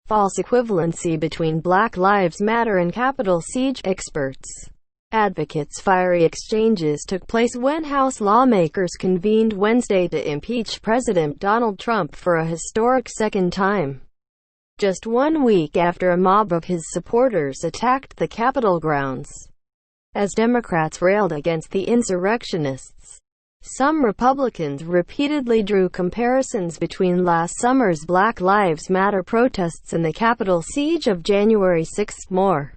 False equivalency between Black Lives Matter and Capitol siege. Experts, advocates. Fiery exchanges took place when House lawmakers convened Wednesday to impeach President Donald Trump for a historic second time, just 1 week after a mob of his supporters attacked the Capitol grounds. As Democrats railed against the insurrectionists, some Republicans repeatedly drew comparisons between last summer's Black Lives Matter protests and the Capitol siege of January 6. More.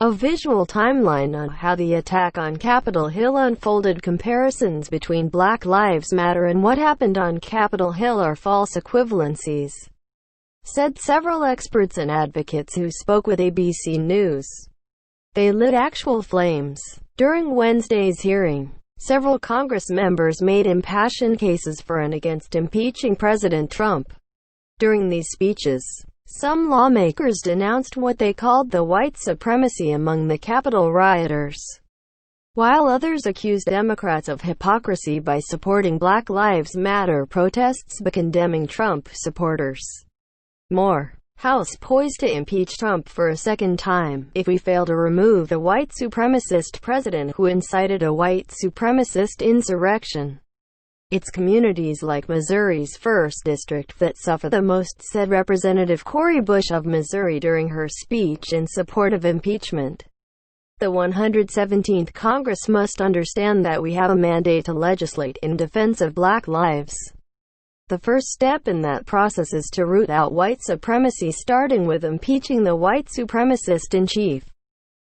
A visual timeline on how the attack on Capitol Hill unfolded. Comparisons between Black Lives Matter and what happened on Capitol Hill are false equivalencies, said several experts and advocates who spoke with ABC News. They lit actual flames. During Wednesday's hearing, several Congress members made impassioned cases for and against impeaching President Trump. During these speeches, some lawmakers denounced what they called the white supremacy among the Capitol rioters, while others accused Democrats of hypocrisy by supporting Black Lives Matter protests but condemning Trump supporters. More. House poised to impeach Trump for a second time if we fail to remove the white supremacist president who incited a white supremacist insurrection. It's communities like Missouri's 1st District that suffer the most, said Representative Cori Bush of Missouri during her speech in support of impeachment. The 117th Congress must understand that we have a mandate to legislate in defense of Black lives. The first step in that process is to root out white supremacy, starting with impeaching the white supremacist-in-chief.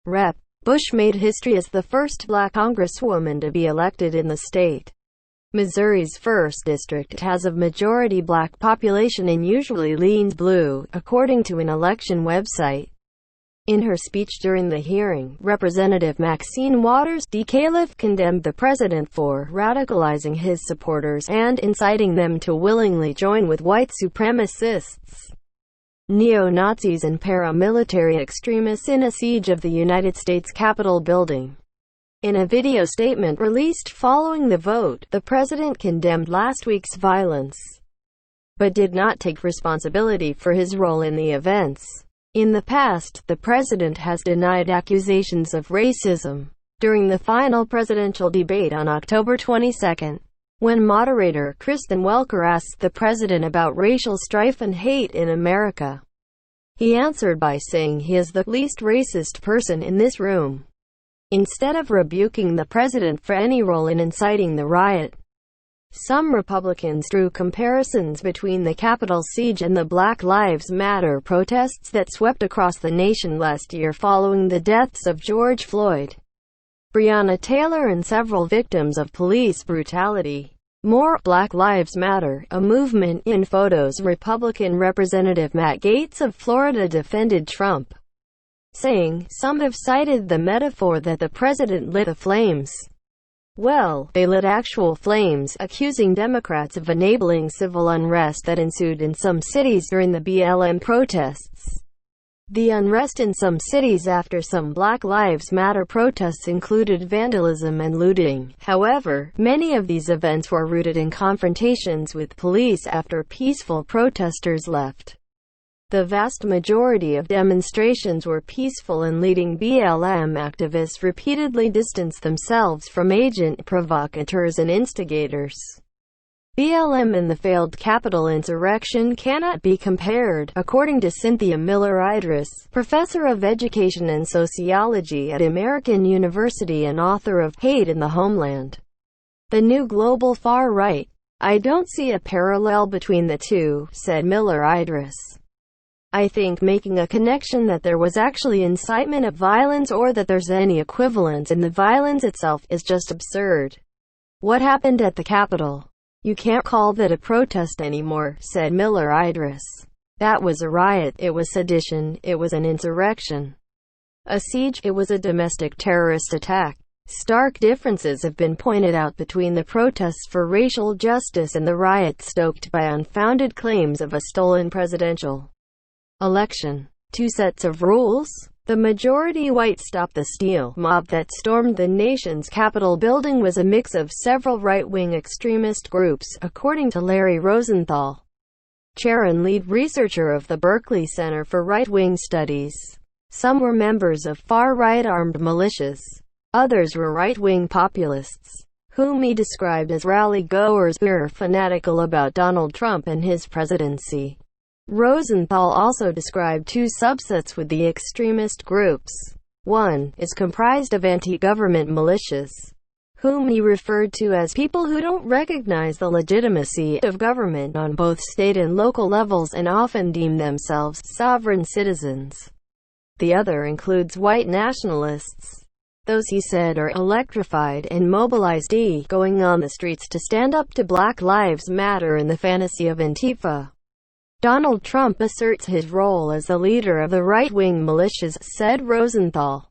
Rep. Bush made history as the first Black congresswoman to be elected in the state. Missouri's 1st District has a majority Black population and usually leans blue, according to an election website. In her speech during the hearing, Representative Maxine Waters DeCalif condemned the president for radicalizing his supporters and inciting them to willingly join with white supremacists, neo-Nazis and paramilitary extremists in a siege of the United States Capitol building. In a video statement released following the vote, the president condemned last week's violence, but did not take responsibility for his role in the events. In the past, the president has denied accusations of racism. During the final presidential debate on October 22, when moderator Kristen Welker asked the president about racial strife and hate in America, he answered by saying he is the least racist person in this room, instead of rebuking the president for any role in inciting the riot. Some Republicans drew comparisons between the Capitol siege and the Black Lives Matter protests that swept across the nation last year following the deaths of George Floyd, Breonna Taylor and several victims of police brutality. More. Black Lives Matter, a movement. In photos, Republican Representative Matt Gaetz of Florida defended Trump, saying, "Some have cited the metaphor that the president lit the flames. Well, they lit actual flames," accusing Democrats of enabling civil unrest that ensued in some cities during the BLM protests. The unrest in some cities after some Black Lives Matter protests included vandalism and looting. However, many of these events were rooted in confrontations with police after peaceful protesters left. The vast majority of demonstrations were peaceful, and leading BLM activists repeatedly distanced themselves from agent provocateurs and instigators. BLM and the failed Capitol insurrection cannot be compared, according to Cynthia Miller-Idris, professor of education and sociology at American University and author of Hate in the Homeland, The New Global Far Right. "I don't see a parallel between the two," said Miller-Idris. "I think making a connection that there was actually incitement of violence or that there's any equivalence in the violence itself is just absurd. What happened at the Capitol? You can't call that a protest anymore," said Miller-Idris. "That was a riot, it was sedition, it was an insurrection. A siege, it was a domestic terrorist attack." Stark differences have been pointed out between the protests for racial justice and the riots stoked by unfounded claims of a stolen presidential election. Two sets of rules. The majority white Stop the Steal mob that stormed the nation's Capitol building was a mix of several right-wing extremist groups, according to Larry Rosenthal, chair and lead researcher of the Berkeley Center for Right-Wing Studies. Some were members of far-right armed militias. Others were right-wing populists, whom he described as rally-goers who were fanatical about Donald Trump and his presidency. Rosenthal also described two subsets with the extremist groups. One is comprised of anti-government militias, whom he referred to as people who don't recognize the legitimacy of government on both state and local levels and often deem themselves sovereign citizens. The other includes white nationalists. Those, he said, are electrified and mobilized, going on the streets to stand up to Black Lives Matter in the fantasy of Antifa. Donald Trump asserts his role as the leader of the right-wing militias, said Rosenthal.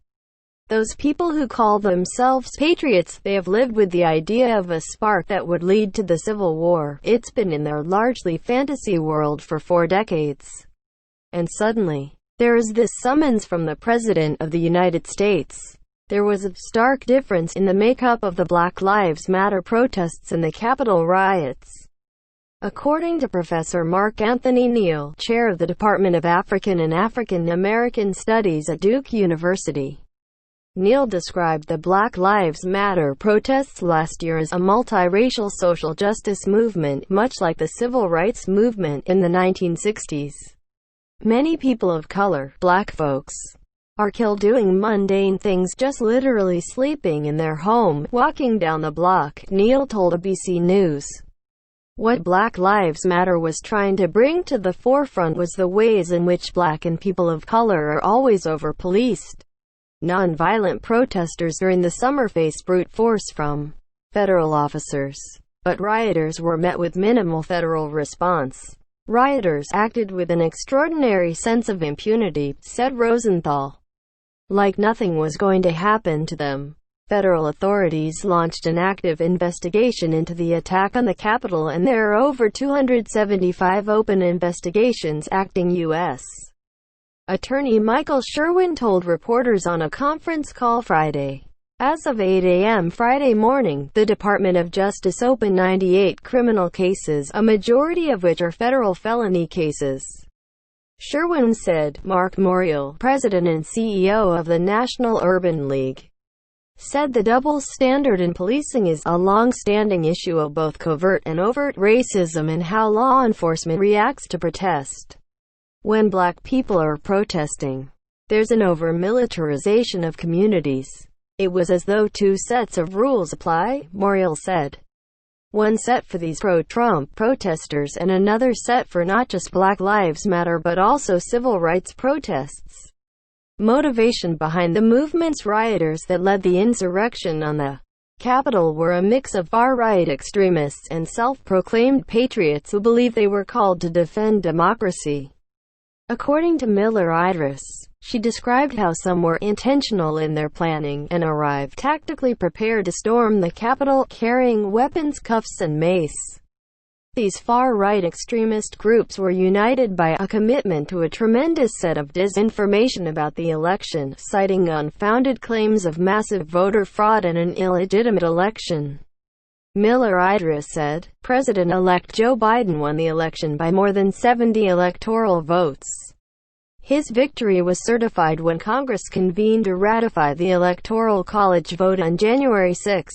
Those people who call themselves patriots, they have lived with the idea of a spark that would lead to the Civil War. It's been in their largely fantasy world for 4 decades. And suddenly, there is this summons from the President of the United States. There was a stark difference in the makeup of the Black Lives Matter protests and the Capitol riots. According to Professor Mark Anthony Neal, chair of the Department of African and African American Studies at Duke University, Neal described the Black Lives Matter protests last year as a multiracial social justice movement, much like the civil rights movement in the 1960s. Many people of color, black folks, are killed doing mundane things, just literally sleeping in their home, walking down the block, Neal told ABC News. What Black Lives Matter was trying to bring to the forefront was the ways in which black and people of color are always over-policed. Non-violent protesters during the summer faced brute force from federal officers, but rioters were met with minimal federal response. Rioters acted with an extraordinary sense of impunity, said Rosenthal. Like nothing was going to happen to them. Federal authorities launched an active investigation into the attack on the Capitol, and there are over 275 open investigations, acting U.S. Attorney Michael Sherwin told reporters on a conference call Friday. As of 8 a.m. Friday morning, the Department of Justice opened 98 criminal cases, a majority of which are federal felony cases. Sherwin said. Mark Morial, president and CEO of the National Urban League, said the double standard in policing is a long-standing issue of both covert and overt racism and how law enforcement reacts to protest. When black people are protesting, there's an over-militarization of communities. It was as though two sets of rules apply, Morial said. One set for these pro-Trump protesters and another set for not just Black Lives Matter but also civil rights protests. Motivation behind the movement's rioters that led the insurrection on the Capitol were a mix of far-right extremists and self-proclaimed patriots who believed they were called to defend democracy. According to Miller Idris, she described how some were intentional in their planning and arrived tactically prepared to storm the Capitol, carrying weapons, cuffs and mace. These far-right extremist groups were united by a commitment to a tremendous set of disinformation about the election, citing unfounded claims of massive voter fraud and an illegitimate election. Miller Idris said, President-elect Joe Biden won the election by more than 70 electoral votes. His victory was certified when Congress convened to ratify the Electoral College vote on January 6.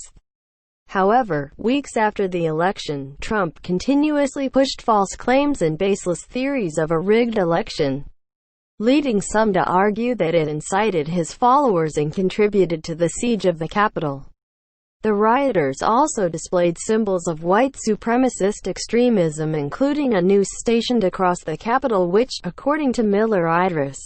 However, weeks after the election, Trump continuously pushed false claims and baseless theories of a rigged election, leading some to argue that it incited his followers and contributed to the siege of the Capitol. The rioters also displayed symbols of white supremacist extremism, including a noose stationed across the Capitol which, according to Miller Idris,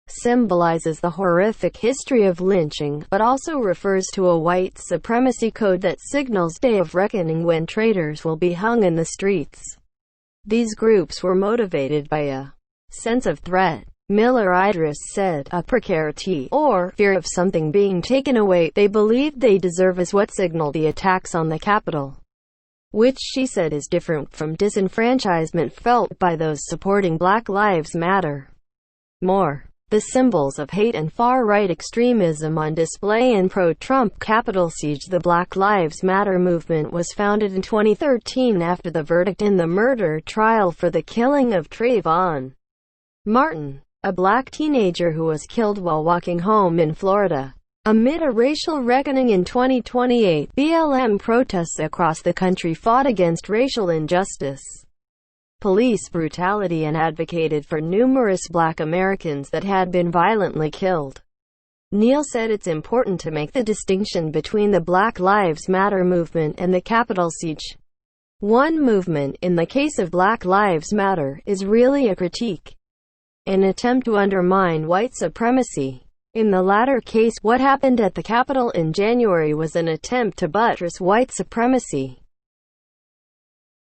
symbolizes the horrific history of lynching, but also refers to a white supremacy code that signals day of reckoning when traitors will be hung in the streets. These groups were motivated by a sense of threat. Miller Idris said, a precarity, or fear of something being taken away, they believed they deserve is what signaled the attacks on the Capitol, which she said is different from disenfranchisement felt by those supporting Black Lives Matter. More the symbols of hate and far-right extremism on display in pro-Trump Capitol siege. The Black Lives Matter movement was founded in 2013 after the verdict in the murder trial for the killing of Trayvon Martin, a black teenager who was killed while walking home in Florida. Amid a racial reckoning in 2028, BLM protests across the country fought against racial injustice, police brutality, and advocated for numerous black Americans that had been violently killed. Neal said it's important to make the distinction between the Black Lives Matter movement and the Capitol siege. One movement, in the case of Black Lives Matter, is really a critique, an attempt to undermine white supremacy. In the latter case, what happened at the Capitol in January was an attempt to buttress white supremacy.